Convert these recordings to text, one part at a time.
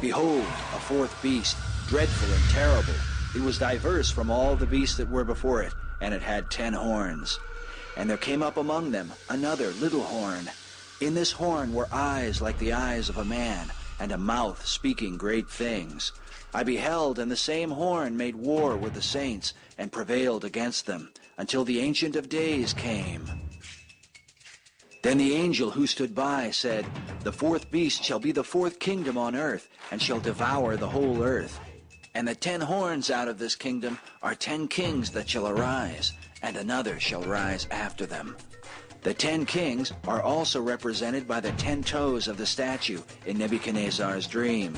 Behold, a fourth beast, dreadful and terrible. It was diverse from all the beasts that were before it, and it had 10 horns. And there came up among them another little horn. In this horn were eyes like the eyes of a man, and a mouth speaking great things. I beheld, and the same horn made war with the saints, and prevailed against them, until the Ancient of Days came. Then the angel who stood by said, The fourth beast shall be the fourth kingdom on earth, and shall devour the whole earth. And the 10 horns out of this kingdom are 10 kings that shall arise, and another shall rise after them. The 10 kings are also represented by the 10 toes of the statue in Nebuchadnezzar's dream.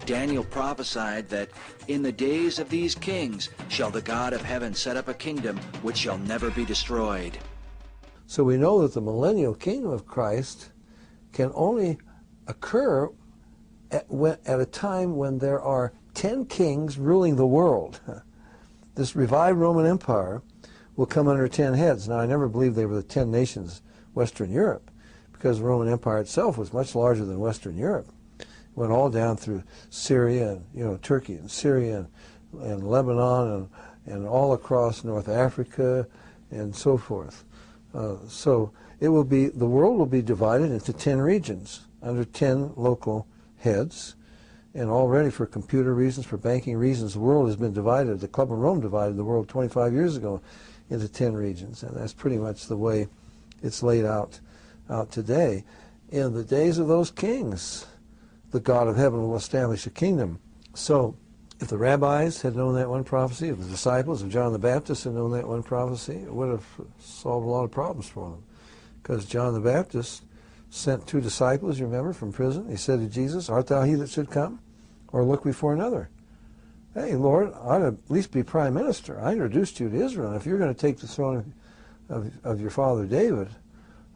Daniel prophesied that in the days of these kings shall the God of heaven set up a kingdom which shall never be destroyed. So we know that the millennial kingdom of Christ can only occur at a time when there are 10 kings ruling the world. This revived Roman Empire will come under 10 heads. Now, I never believed they were the 10 nations, Western Europe, because the Roman Empire itself was much larger than Western Europe. It went all down through Syria, and Turkey and Syria and Lebanon and all across North Africa and so forth. So it will be, the world will be divided into 10 regions under 10 local heads. And already for computer reasons, for banking reasons, the world has been divided. The Club of Rome divided the world 25 years ago into 10 regions. And that's pretty much the way it's laid out today. In the days of those kings, the God of heaven will establish a kingdom. So if the rabbis had known that one prophecy, if the disciples of John the Baptist had known that one prophecy, it would have solved a lot of problems for them. Because John the Baptist sent 2 disciples, you remember, from prison. He said to Jesus, Art thou he that should come, or look we for another? Hey, Lord, I ought to at least be prime minister. I introduced you to Israel, and if you're going to take the throne of your father David,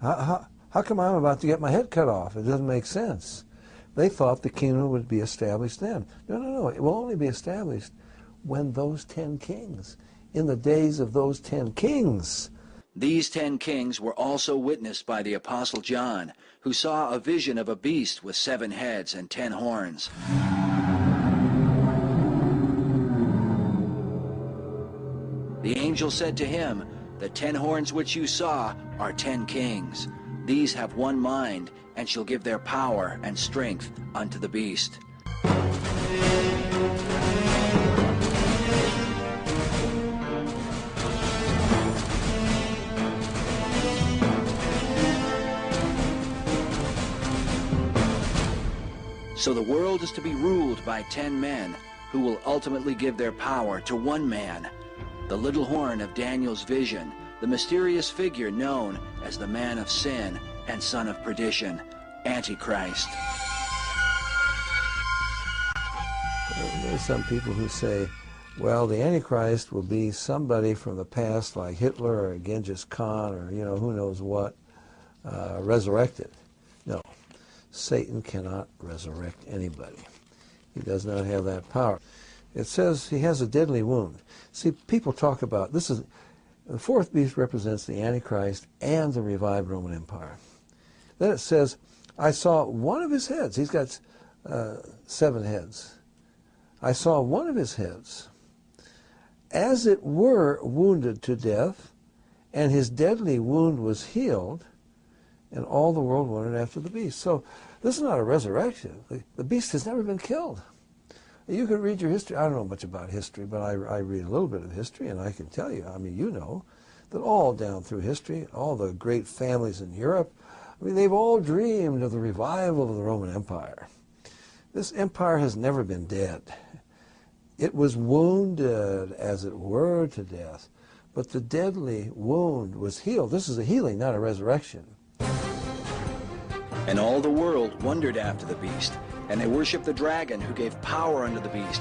how come I'm about to get my head cut off? It doesn't make sense. They thought the kingdom would be established then. No. It will only be established when those 10 kings, in the days of those 10 kings. These 10 kings were also witnessed by the Apostle John, who saw a vision of a beast with 7 heads and 10 horns. The angel said to him, The 10 horns which you saw are 10 kings. These have one mind, and shall give their power and strength unto the beast. So the world is to be ruled by 10 men, who will ultimately give their power to one man, the little horn of Daniel's vision, the mysterious figure known as the man of sin and son of perdition, Antichrist. There's some people who say, well, the Antichrist will be somebody from the past like Hitler or Genghis Khan or, who knows what, resurrected. No, Satan cannot resurrect anybody. He does not have that power. It says he has a deadly wound. See, people talk about, the fourth beast represents the Antichrist and the revived Roman Empire. Then it says, I saw one of his heads. He's got 7 heads. I saw one of his heads, as it were, wounded to death, and his deadly wound was healed, and all the world wondered after the beast. So this is not a resurrection. The beast has never been killed. You can read your history. I don't know much about history, but I read a little bit of history, and I can tell you, that all down through history, all the great families in Europe, they've all dreamed of the revival of the Roman Empire. This empire has never been dead. It was wounded, as it were, to death, but the deadly wound was healed. This is a healing, not a resurrection. And all the world wondered after the beast, and they worshipped the dragon who gave power unto the beast.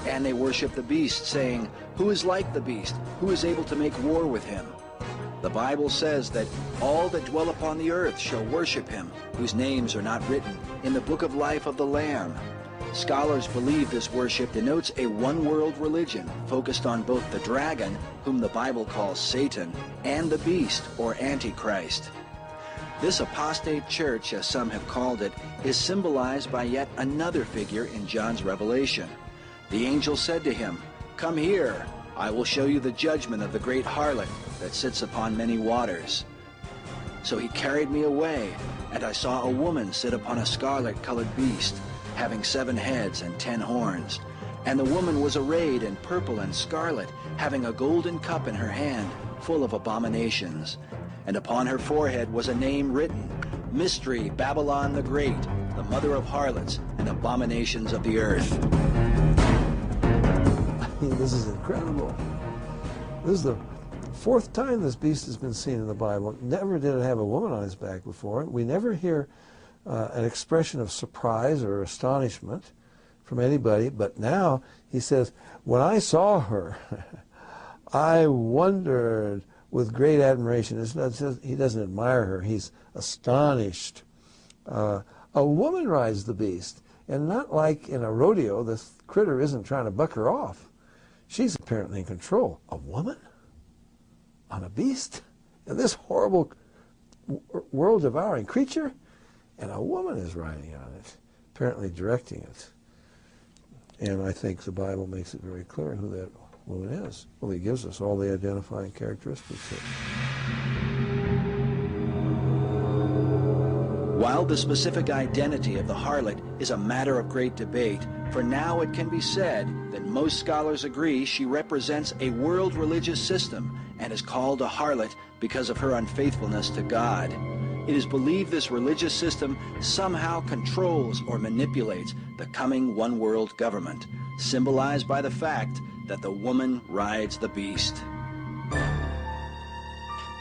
And they worshipped the beast, saying, Who is like the beast? Who is able to make war with him? The Bible says that all that dwell upon the earth shall worship him, whose names are not written in the book of life of the Lamb. Scholars believe this worship denotes a one-world religion focused on both the dragon, whom the Bible calls Satan, and the beast, or Antichrist. This apostate church, as some have called it, is symbolized by yet another figure in John's revelation. The angel said to him, "Come here, I will show you the judgment of the great harlot that sits upon many waters." So he carried me away, and I saw a woman sit upon a scarlet-colored beast, having 7 heads and 10 horns. And the woman was arrayed in purple and scarlet, having a golden cup in her hand, full of abominations. And upon her forehead was a name written, Mystery, Babylon the Great, the mother of harlots and abominations of the earth. I mean, this is incredible. This is the 4th time this beast has been seen in the Bible. Never did it have a woman on its back before. We never hear an expression of surprise or astonishment from anybody, but now he says, when I saw her, I wondered with great admiration. It's not just, he doesn't admire her, he's astonished. A woman rides the beast, and not like in a rodeo, the critter isn't trying to buck her off. She's apparently in control. A woman on a beast? And this horrible world-devouring creature? And a woman is riding on it, apparently directing it. And I think the Bible makes it very clear who that woman is. Well, he gives us all the identifying characteristics. While the specific identity of the harlot is a matter of great debate, for now it can be said that most scholars agree she represents a world religious system and is called a harlot because of her unfaithfulness to God. It is believed this religious system somehow controls or manipulates the coming one-world government, symbolized by the fact that the woman rides the beast.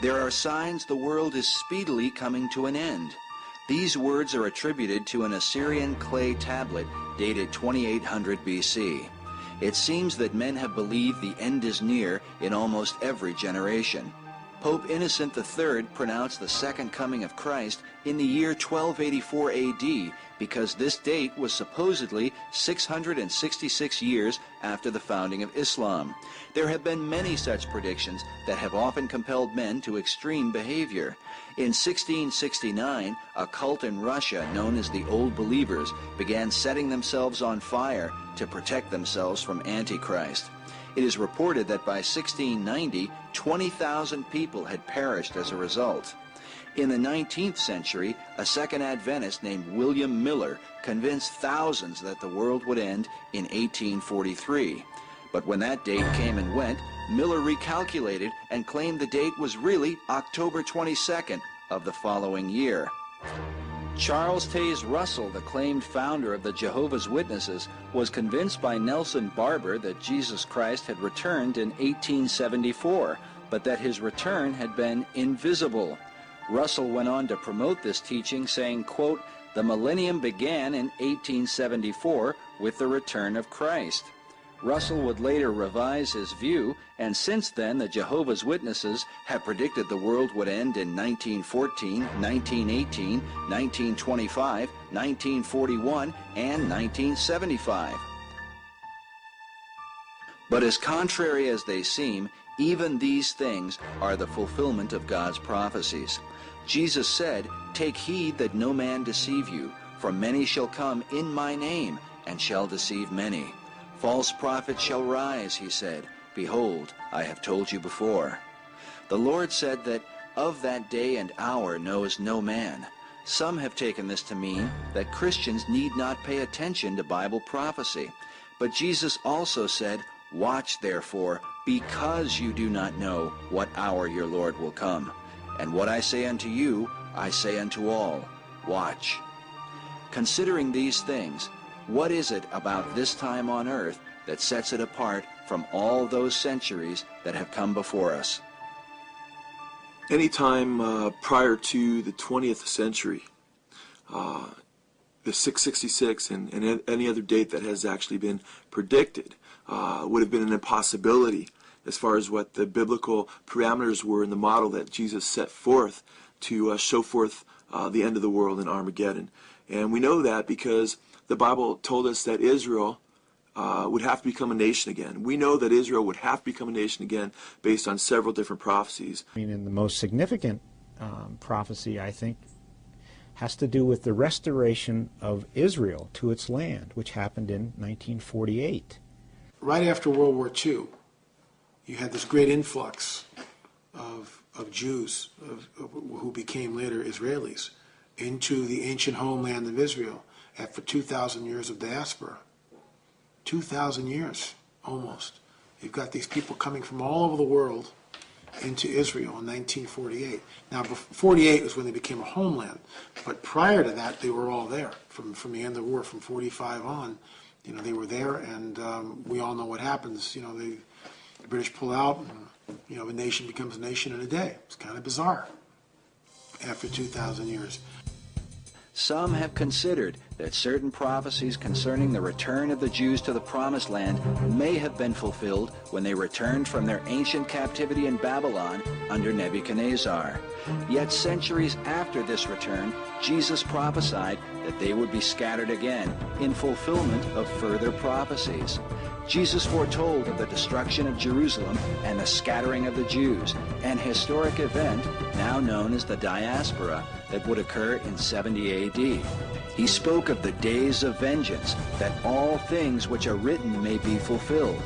There are signs the world is speedily coming to an end. These words are attributed to an Assyrian clay tablet dated 2800 BC. It seems that men have believed the end is near in almost every generation. Pope Innocent III pronounced the second coming of Christ in the year 1284 AD because this date was supposedly 666 years after the founding of Islam. There have been many such predictions that have often compelled men to extreme behavior. In 1669, a cult in Russia known as the Old Believers began setting themselves on fire to protect themselves from Antichrist. It is reported that by 1690, 20,000 people had perished as a result. In the 19th century, a second Adventist named William Miller convinced thousands that the world would end in 1843. But when that date came and went, Miller recalculated and claimed the date was really October 22nd of the following year. Charles Taze Russell, the claimed founder of the Jehovah's Witnesses, was convinced by Nelson Barber that Jesus Christ had returned in 1874, but that his return had been invisible. Russell went on to promote this teaching, saying, quote, "The millennium began in 1874 with the return of Christ." Russell would later revise his view, and since then the Jehovah's Witnesses have predicted the world would end in 1914, 1918, 1925, 1941, and 1975. But as contrary as they seem, even these things are the fulfillment of God's prophecies. Jesus said, "Take heed that no man deceive you, for many shall come in my name, and shall deceive many. False prophets shall rise," he said. "Behold, I have told you before." The Lord said that of that day and hour knows no man. Some have taken this to mean that Christians need not pay attention to Bible prophecy. But Jesus also said, "Watch therefore, because you do not know what hour your Lord will come. And what I say unto you, I say unto all, watch." Considering these things, what is it about this time on earth that sets it apart from all those centuries that have come before us? Any time prior to the 20th century, the 666 and any other date that has actually been predicted would have been an impossibility as far as what the biblical parameters were in the model that Jesus set forth to show forth the end of the world in Armageddon. And we know that because the Bible told us that Israel would have to become a nation again. We know that Israel would have to become a nation again based on several different prophecies. I mean, in the most significant prophecy, I think, has to do with the restoration of Israel to its land, which happened in 1948. Right after World War II, you had this great influx of Jews who became later Israelis into the ancient homeland of Israel after 2,000 years of diaspora. 2,000 years, almost. You've got these people coming from all over the world into Israel in 1948. Now, 48 was when they became a homeland, but prior to that, they were all there. From the end of the war, from 45 on, they were there, and we all know what happens. The British pull out, and, a nation becomes a nation in a day. It's kind of bizarre after 2,000 years. Some have considered that certain prophecies concerning the return of the Jews to the Promised Land may have been fulfilled when they returned from their ancient captivity in Babylon under Nebuchadnezzar. Yet centuries after this return, Jesus prophesied that they would be scattered again in fulfillment of further prophecies. Jesus foretold of the destruction of Jerusalem and the scattering of the Jews, an historic event now known as the diaspora that would occur in 70 AD. He spoke of the days of vengeance, that all things which are written may be fulfilled.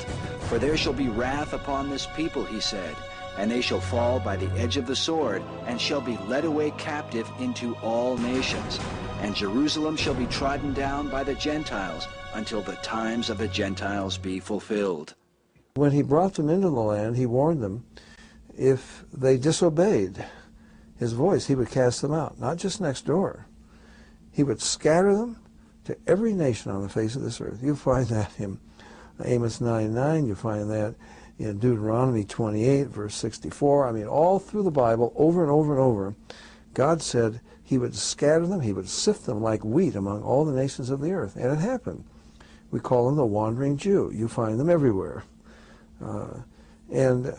For there shall be wrath upon this people, he said, and they shall fall by the edge of the sword, and shall be led away captive into all nations. And Jerusalem shall be trodden down by the Gentiles, until the times of the Gentiles be fulfilled. When he brought them into the land, he warned them, if they disobeyed his voice, he would cast them out, not just next door. He would scatter them to every nation on the face of this earth. You find that in Amos 9:9, you find that in Deuteronomy 28, verse 64. I mean, all through the Bible, over and over and over, God said he would scatter them, he would sift them like wheat among all the nations of the earth. And it happened. We call them the wandering Jew. You find them everywhere. And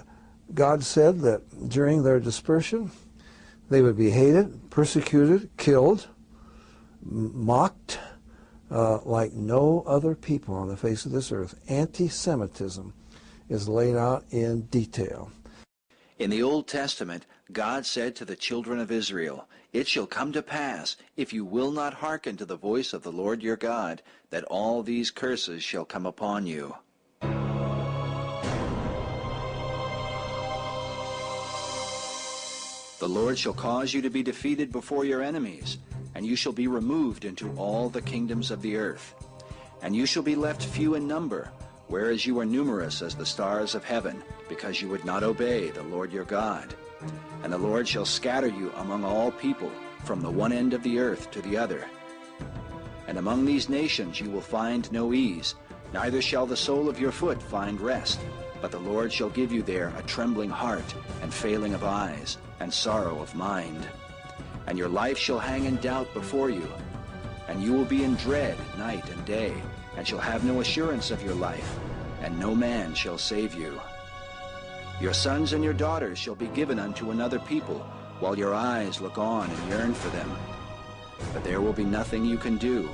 God said that during their dispersion, they would be hated, persecuted, killed, mocked, like no other people on the face of this earth. Anti-Semitism is laid out in detail. In the Old Testament, God said to the children of Israel, "It shall come to pass, if you will not hearken to the voice of the Lord your God, that all these curses shall come upon you." The Lord shall cause you to be defeated before your enemies, and you shall be removed into all the kingdoms of the earth. And you shall be left few in number, whereas you are numerous as the stars of heaven, because you would not obey the Lord your God. And the Lord shall scatter you among all people, from the one end of the earth to the other. And among these nations you will find no ease, neither shall the sole of your foot find rest. But the Lord shall give you there a trembling heart, and failing of eyes, and sorrow of mind. And your life shall hang in doubt before you, and you will be in dread night and day, and shall have no assurance of your life, and no man shall save you. Your sons and your daughters shall be given unto another people, while your eyes look on and yearn for them. But there will be nothing you can do.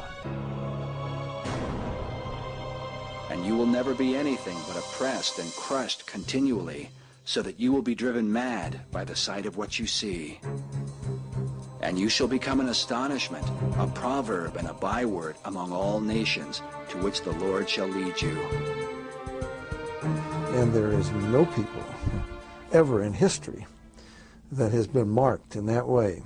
And you will never be anything but oppressed and crushed continually, so that you will be driven mad by the sight of what you see. And you shall become an astonishment, a proverb and a byword among all nations, to which the Lord shall lead you. And there is no people ever in history that has been marked in that way,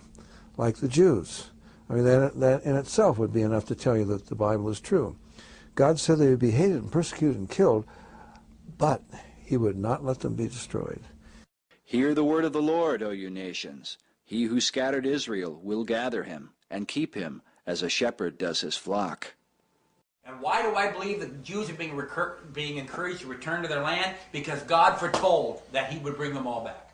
like the Jews. I mean, that in itself would be enough to tell you that the Bible is true. God said they would be hated and persecuted and killed, but he would not let them be destroyed. Hear the word of the Lord, O you nations. He who scattered Israel will gather him, and keep him as a shepherd does his flock. And why do I believe that the Jews are being encouraged to return to their land? Because God foretold that he would bring them all back.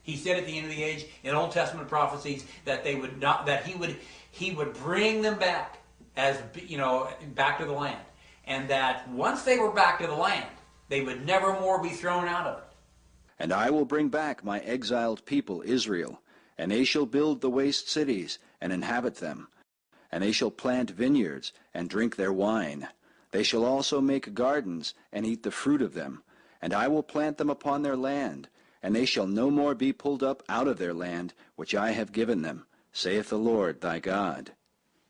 He said at the end of the age in Old Testament prophecies that they would not, that he would bring them back, as back to the land, and that once they were back to the land, they would never more be thrown out of it. And I will bring back my exiled people Israel, and they shall build the waste cities and inhabit them. And they shall plant vineyards and drink their wine. They shall also make gardens and eat the fruit of them. And I will plant them upon their land, and they shall no more be pulled up out of their land, which I have given them, saith the Lord thy God.